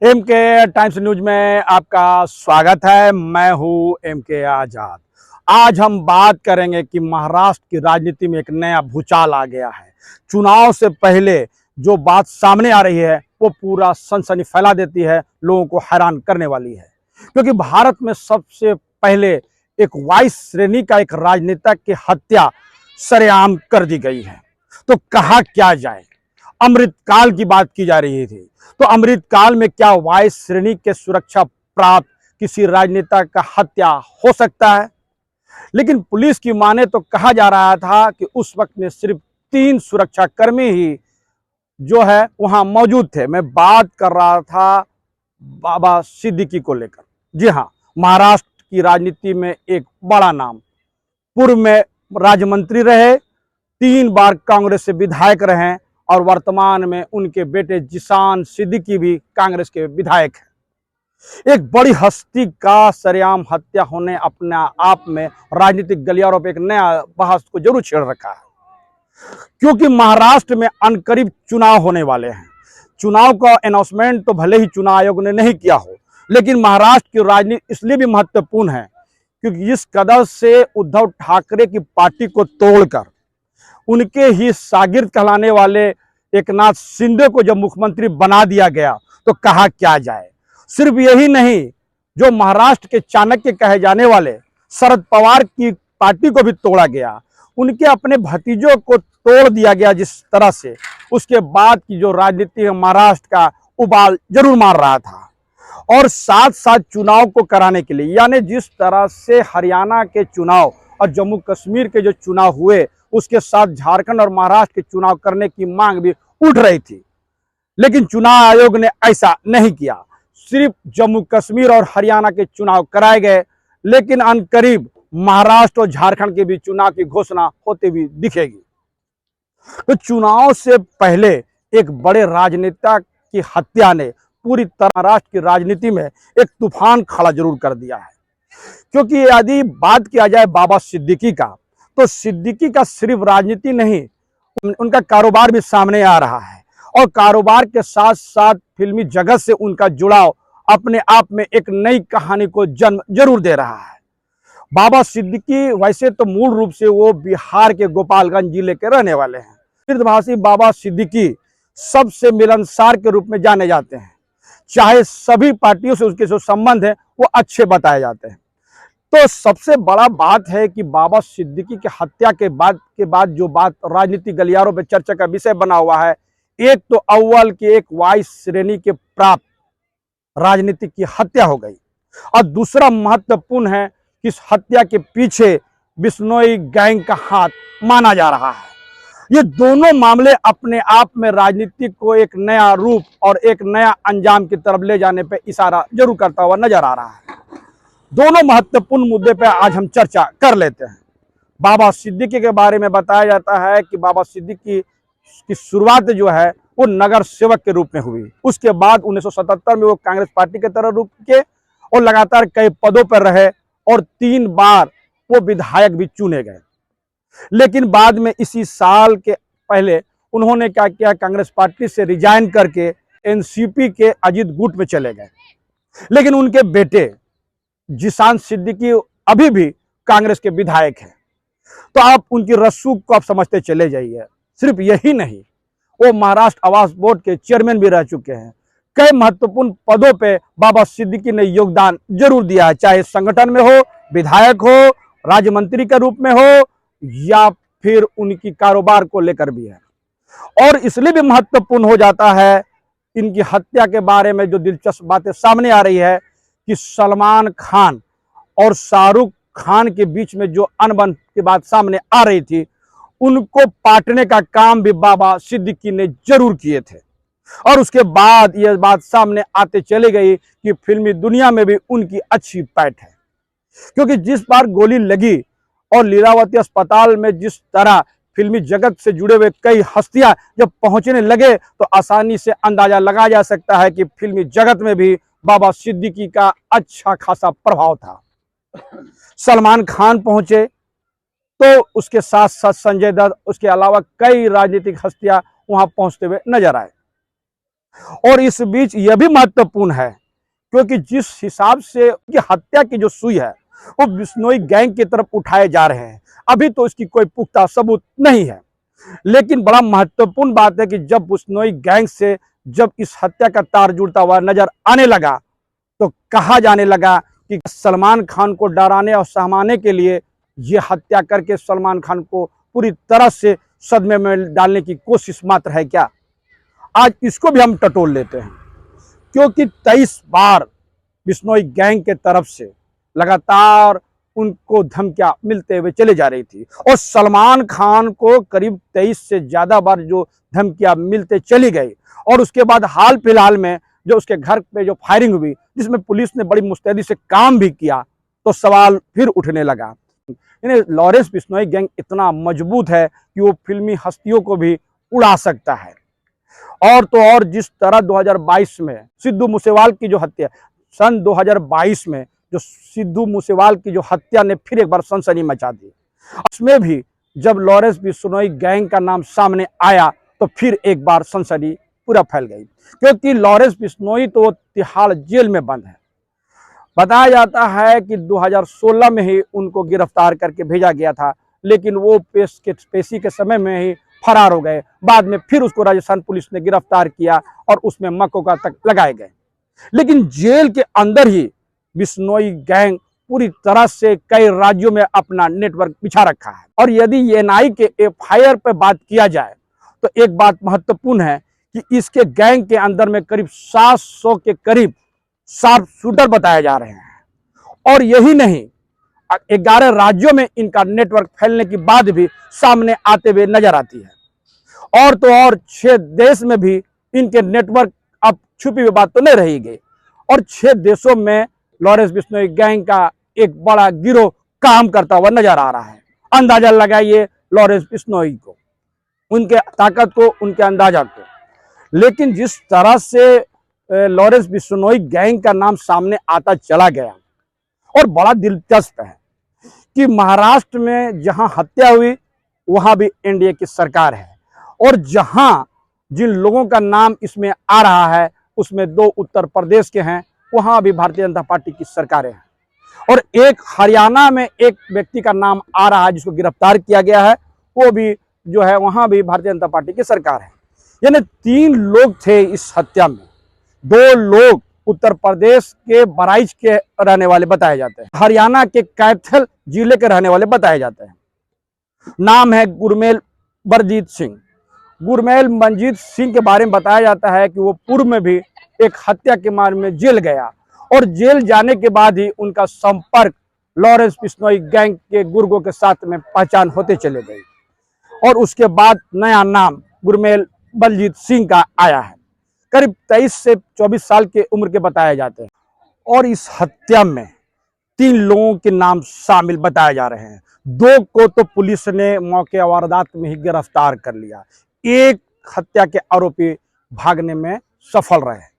M के times news में आपका स्वागत है। मैं हूं एम के आजाद। आज हम बात करेंगे कि महाराष्ट्र की राजनीति में एक नया भूचाल आ गया है। चुनाव से पहले जो बात सामने आ रही है वो पूरा सनसनी फैला देती है, लोगों को हैरान करने वाली है। क्योंकि भारत में सबसे पहले एक वाइस श्रेणी का एक राजनेता की हत्या सरेआम कर दी गई है। तो कहा क्या जाए, अमृतकाल की बात की जा रही थी, तो अमृतकाल में क्या वाइस श्रेणी के सुरक्षा प्राप्त किसी राजनेता का हत्या हो सकता है? लेकिन पुलिस की माने तो कहा जा रहा था कि उस वक्त में सिर्फ 3 सुरक्षाकर्मी ही जो है वहां मौजूद थे। मैं बात कर रहा था बाबा सिद्दीकी को लेकर। जी हाँ, महाराष्ट्र की राजनीति में एक बड़ा नाम, पूर्व में राज्य मंत्री रहे, 3 बार कांग्रेस से विधायक रहे और वर्तमान में उनके बेटे जिशान सिद्दीकी भी कांग्रेस के विधायक हैं। एक बड़ी हस्ती का सरेआम हत्या होने अपने आप में राजनीतिक गलियारों पर एक नया बहस को जरूर छेड़ रखा है। क्योंकि महाराष्ट्र में अनकरीब चुनाव होने वाले हैं। चुनाव का अनाउंसमेंट तो भले ही चुनाव आयोग ने नहीं किया हो, लेकिन महाराष्ट्र की राजनीति इसलिए भी महत्वपूर्ण है क्योंकि जिस कदर से उद्धव ठाकरे की पार्टी को तोड़कर उनके ही शागिर्द कहलाने वाले एकनाथ शिंदे को जब मुख्यमंत्री बना दिया गया तो कहा क्या जाए। सिर्फ यही नहीं, जो महाराष्ट्र के चाणक्य कहे जाने वाले शरद पवार की पार्टी को भी तोड़ा गया, उनके अपने भतीजों को तोड़ दिया गया जिस तरह से, उसके बाद की जो राजनीति है महाराष्ट्र का उबाल जरूर मार रहा था। और साथ साथ चुनाव को कराने के लिए, यानी जिस तरह से हरियाणा के चुनाव और जम्मू कश्मीर के जो चुनाव हुए उसके साथ झारखंड और महाराष्ट्र के चुनाव करने की मांग भी उठ रही थी, लेकिन चुनाव आयोग ने ऐसा नहीं किया। सिर्फ जम्मू कश्मीर और हरियाणा के चुनाव कराए गए, लेकिन अनकरीब महाराष्ट्र और झारखंड के भी चुनाव की घोषणा होते हुए दिखेगी। तो चुनाव से पहले एक बड़े राजनेता की हत्या ने पूरी तरह महाराष्ट्र की राजनीति में एक तूफान खड़ा जरूर कर दिया है। क्योंकि यदि बात किया जाए बाबा सिद्दीकी का, तो सिद्दीकी का सिर्फ राजनीति नहीं, उनका कारोबार भी सामने आ रहा है और कारोबार के साथ साथ फिल्मी जगत से उनका जुड़ाव अपने आप में एक नई कहानी को जन्म जरूर दे रहा है। बाबा सिद्दीकी वैसे तो मूल रूप से वो बिहार के गोपालगंज जिले के रहने वाले हैं। तीर्थभाषी बाबा सिद्दीकी सबसे मिलनसार के रूप में जाने जाते हैं, चाहे सभी पार्टियों से उसके जो संबंध है वो अच्छे बताए जाते हैं। तो सबसे बड़ा बात है कि बाबा सिद्दीकी की हत्या के बाद जो बात राजनीतिक गलियारों पर चर्चा का विषय बना हुआ है, एक तो अव्वल की एक वाइस श्रेणी के प्राप्त राजनीतिक की हत्या हो गई, और दूसरा महत्वपूर्ण है कि इस हत्या के पीछे बिश्नोई गैंग का हाथ माना जा रहा है। ये दोनों मामले अपने आप में राजनीति को एक नया रूप और एक नया अंजाम की तरफ ले जाने पर इशारा जरूर करता हुआ नजर आ रहा है। दोनों महत्वपूर्ण मुद्दे पर आज हम चर्चा कर लेते हैं। बाबा सिद्दीकी के बारे में बताया जाता है कि बाबा सिद्दीकी की शुरुआत जो है वो नगर सेवक के रूप में हुई। उसके बाद 1977 में वो कांग्रेस पार्टी के तरफ रुख के और लगातार कई पदों पर रहे और 3 बार वो विधायक भी चुने गए। लेकिन बाद में इसी साल के पहले उन्होंने क्या किया, कांग्रेस पार्टी से रिजाइन करके एनसीपी के अजीत गुट में चले गए। लेकिन उनके बेटे जिशान सिद्दीकी अभी भी कांग्रेस के विधायक हैं। तो आप उनकी रसूख को आप समझते चले जाइए। सिर्फ यही नहीं, वो महाराष्ट्र आवास बोर्ड के चेयरमैन भी रह चुके हैं। कई महत्वपूर्ण पदों पे बाबा सिद्दीकी ने योगदान जरूर दिया है, चाहे संगठन में हो, विधायक हो, राज्य मंत्री के रूप में हो, या फिर उनकी कारोबार को लेकर भी है। और इसलिए भी महत्वपूर्ण हो जाता है इनकी हत्या के बारे में जो दिलचस्प बातें सामने आ रही है कि सलमान खान और शाहरुख खान के बीच में जो अनबन की बात सामने आ रही थी, उनको पाटने का काम भी बाबा सिद्दीकी ने जरूर किए थे। और उसके बाद यह बात सामने आते चली गई कि फिल्मी दुनिया में भी उनकी अच्छी पैठ है। क्योंकि जिस बार गोली लगी और लीलावती अस्पताल में जिस तरह फिल्मी जगत से जुड़े हुए कई हस्तियां जब पहुंचने लगे, तो आसानी से अंदाजा लगाया जा सकता है कि फिल्मी जगत में भी बाबा सिद्दीकी का अच्छा खासा प्रभाव था। सलमान खान पहुंचे तो उसके साथ साथ संजय दत्त, उसके अलावा कई राजनीतिक हस्तियां वहां पहुंचते हुए नजर आए। और इस बीच यह भी महत्वपूर्ण है क्योंकि जिस हिसाब से की हत्या की जो सुई है वो बिश्नोई गैंग की तरफ उठाए जा रहे हैं, अभी तो इसकी कोई पुख्ता सबूत नहीं है। लेकिन बड़ा महत्वपूर्ण बात है कि जब बिश्नोई गैंग से जब इस हत्या का तार जुड़ता हुआ नजर आने लगा तो कहा जाने लगा कि सलमान खान को डराने और सहमाने के लिए ये हत्या करके सलमान खान को पूरी तरह से सदमे में डालने की कोशिश मात्र है क्या। आज इसको भी हम टटोल लेते हैं क्योंकि 23 बार बिश्नोई गैंग के तरफ से लगातार उनको धमकियां मिलते हुए चले जा रही थी और सलमान खान को करीब 23 से ज्यादा बार जो धमकियां मिलते चली गई। और उसके बाद हाल फिलहाल में जो उसके घर पे जो फायरिंग हुई जिसमें पुलिस ने बड़ी मुस्तैदी से काम भी किया तो सवाल फिर उठने लगा। लॉरेंस बिश्नोई गैंग इतना मजबूत है कि वो फिल्मी हस्तियों को भी उड़ा सकता है। और तो और जिस तरह 2022 में सिद्धू मूसेवाल की जो हत्या, सन 2022 में जो सिद्धू मूसेवाल की जो हत्या ने फिर एक बार सनसनी मचा दी, उसमें भी जब लॉरेंस बिश्नोई गैंग का नाम सामने आया तो फिर एक बार सनसनी पूरा फैल गई क्योंकि लॉरेंस बिश्नोई तो तिहाड़ जेल में बंद है। बताया जाता है कि 2016 में ही उनको गिरफ्तार करके भेजा गया था, लेकिन वो पेशी के समय में ही फरार हो गए। बाद में फिर उसको राजस्थान पुलिस ने गिरफ्तार किया और उसमें मकोका तक लगाए गए। लेकिन जेल के अंदर ही बिश्नोई गैंग पूरी तरह से कई राज्यों में अपना नेटवर्क बिछा रखा है। और यदि एएनआई के एफआईआर पर बात किया जाए तो एक बात महत्वपूर्ण है कि इसके गैंग के अंदर में करीब 700 के करीब शार्प शूटर बताए जा रहे हैं। और यही नहीं, 11 राज्यों में इनका नेटवर्क फैलने के बाद भी सामने आते हुए नजर आती है। और तो और 6 देश में भी इनके नेटवर्क अब छुपी हुई बात तो नहीं रही गई और 6 देशों में लॉरेंस बिश्नोई गैंग का एक बड़ा गिरोह काम करता हुआ नजर आ रहा है। अंदाजा लगाइए लॉरेंस बिश्नोई को, उनके ताकत को, उनके अंदाजा को। लेकिन जिस तरह से लॉरेंस बिश्नोई गैंग का नाम सामने आता चला गया और बड़ा दिलचस्प है कि महाराष्ट्र में जहां हत्या हुई वहां भी एनडीए की सरकार है और जहां जिन लोगों का नाम इसमें आ रहा है उसमें 2 उत्तर प्रदेश के हैं, वहां भी भारतीय जनता पार्टी की सरकारें हैं। और एक हरियाणा में एक व्यक्ति का नाम आ रहा है जिसको गिरफ्तार किया गया है, वो भी जो है वहां भी भारतीय जनता पार्टी की सरकार है। यानी 3 लोग थे इस हत्या में। 2 लोग उत्तर प्रदेश के बहराइच के रहने वाले बताए जाते हैं, हरियाणा के कैथल जिले के रहने वाले बताए जाते हैं। नाम है गुरमेल बलजीत सिंह। गुरमेल बलजीत सिंह के बारे में बताया जाता है कि वो पूर्व में भी एक हत्या के मामले में जेल गया और जेल जाने के बाद ही उनका संपर्क लॉरेंस बिश्नोई गैंग के गुर्गों के साथ में पहचान होते चले गई और उसके बाद नया नाम गुरमेल बलजीत सिंह का आया है। करीब 23 से 24 साल के उम्र के बताए जाते हैं और इस हत्या में 3 लोगों के नाम शामिल बताए जा रहे हैं। 2 को तो पुलिस ने मौके वारदात में ही गिरफ्तार कर लिया, एक हत्या के आरोपी भागने में सफल रहे।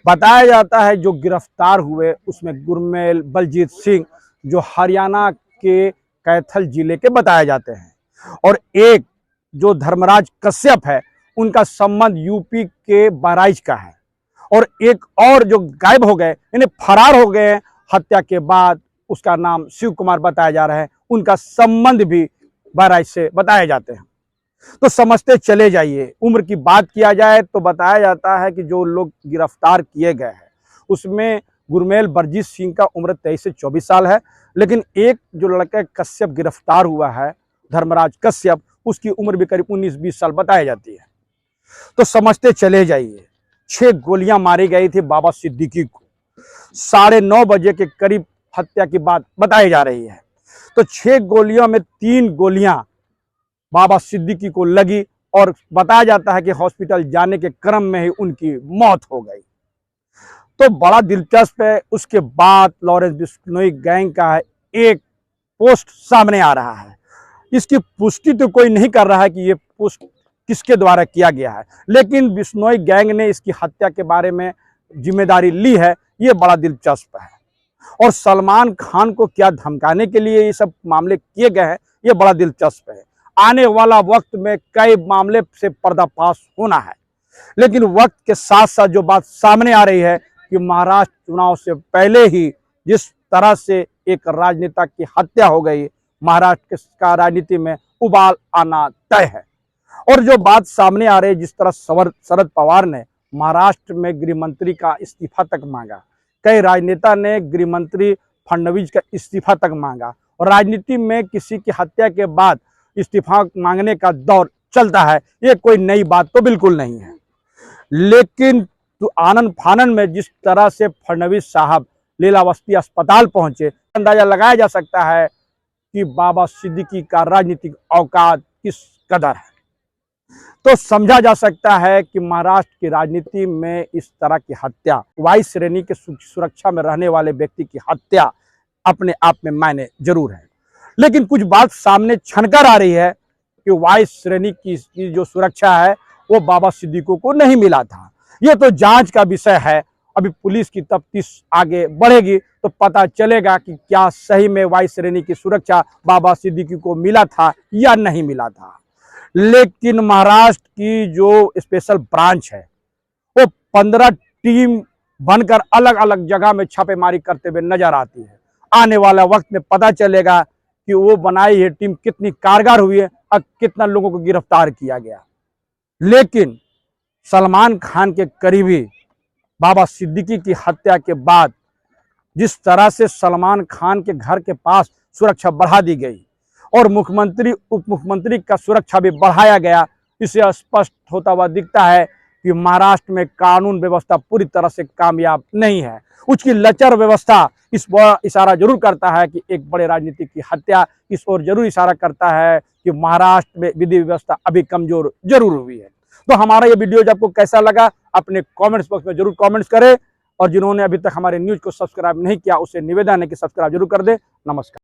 बताया जाता है जो गिरफ्तार हुए उसमें गुरमेल बलजीत सिंह जो हरियाणा के कैथल जिले के बताए जाते हैं और एक जो धर्मराज कश्यप है उनका संबंध यूपी के बहराइच का है और एक और जो गायब हो गए यानी फरार हो गए हत्या के बाद, उसका नाम शिव कुमार बताया जा रहा है, उनका संबंध भी बहराइच से बताए जाते हैं। तो समझते चले जाइए। उम्र की बात किया जाए तो बताया जाता है कि जो लोग गिरफ्तार किए गए हैं उसमें गुरमेल बलजीत सिंह का उम्र 23 से 24 साल है, लेकिन एक जो लड़का कश्यप गिरफ्तार हुआ है धर्मराज कश्यप, उसकी उम्र भी करीब 19-20 साल बताई जाती है। तो समझते चले जाइए। 6 गोलियां मारी गई थी बाबा सिद्दीकी को, 9:30 बजे के करीब हत्या की बात बताई जा रही है। तो 6 गोलियों में 3 गोलियां बाबा सिद्दीकी को लगी और बताया जाता है कि हॉस्पिटल जाने के क्रम में ही उनकी मौत हो गई। तो बड़ा दिलचस्प है। उसके बाद लॉरेंस बिश्नोई गैंग का एक पोस्ट सामने आ रहा है। इसकी पुष्टि तो कोई नहीं कर रहा है कि ये पोस्ट किसके द्वारा किया गया है, लेकिन बिश्नोई गैंग ने इसकी हत्या के बारे में जिम्मेदारी ली है। ये बड़ा दिलचस्प है और सलमान खान को क्या धमकाने के लिए ये सब मामले किए गए हैं, ये बड़ा दिलचस्प है। आने वाला वक्त में कई मामले से पर्दाफाश होना है। लेकिन वक्त के साथ साथ जो बात सामने आ रही है कि महाराष्ट्र चुनाव से पहले ही जिस तरह से एक राजनेता की हत्या हो गई, महाराष्ट्र का राजनीति में उबाल आना तय है। और जो बात सामने आ रही है, जिस तरह शरद पवार ने महाराष्ट्र में गृह मंत्री का इस्तीफा तक मांगा, कई राजनेता ने गृह मंत्री फडणवीस का इस्तीफा तक मांगा, और राजनीति में किसी की हत्या के बाद इस्तीफा मांगने का दौर चलता है, ये कोई नई बात तो बिल्कुल नहीं है। लेकिन तो आनन फानन में जिस तरह से फडणवीस साहब लीलावती अस्पताल पहुंचे, अंदाजा लगाया जा सकता है कि बाबा सिद्दीकी का राजनीतिक औकात किस कदर है। तो समझा जा सकता है कि महाराष्ट्र की राजनीति में इस तरह की हत्या, वायु श्रेणी के सुरक्षा में रहने वाले व्यक्ति की हत्या अपने आप में मायने जरूर है। लेकिन कुछ बात सामने छनकर आ रही है कि वायु श्रेणी की जो सुरक्षा है वो बाबा सिद्दीकी को नहीं मिला था। ये तो जांच का विषय है, अभी पुलिस की तफ्तीश आगे बढ़ेगी तो पता चलेगा कि क्या सही में वायु श्रेणी की सुरक्षा बाबा सिद्दीकी को मिला था या नहीं मिला था। लेकिन महाराष्ट्र की जो स्पेशल ब्रांच है वो 15 टीम बनकर अलग अलग जगह में छापेमारी करते हुए नजर आती है। आने वाला वक्त में पता चलेगा कि वो बनाई है टीम कितनी कारगर हुई है और कितना लोगों को गिरफ्तार किया गया। लेकिन सलमान खान के करीबी बाबा सिद्दीकी की हत्या के बाद जिस तरह से सलमान खान के घर के पास सुरक्षा बढ़ा दी गई और मुख्यमंत्री उप मुख्यमंत्री का सुरक्षा भी बढ़ाया गया, इससे स्पष्ट होता हुआ दिखता है कि महाराष्ट्र में कानून व्यवस्था पूरी तरह से कामयाब नहीं है। उसकी लचर व्यवस्था इस इशारा जरूर करता है कि एक बड़े राजनीतिक की हत्या इस ओर जरूर इशारा करता है कि महाराष्ट्र में विधि व्यवस्था अभी कमजोर जरूर हुई है। तो हमारा ये वीडियो आपको कैसा लगा अपने कमेंट्स बॉक्स में जरूर कमेंट्स करें, और जिन्होंने अभी तक हमारे न्यूज़ को सब्सक्राइब नहीं किया उससे निवेदन है कि सब्सक्राइब जरूर कर दे। नमस्कार।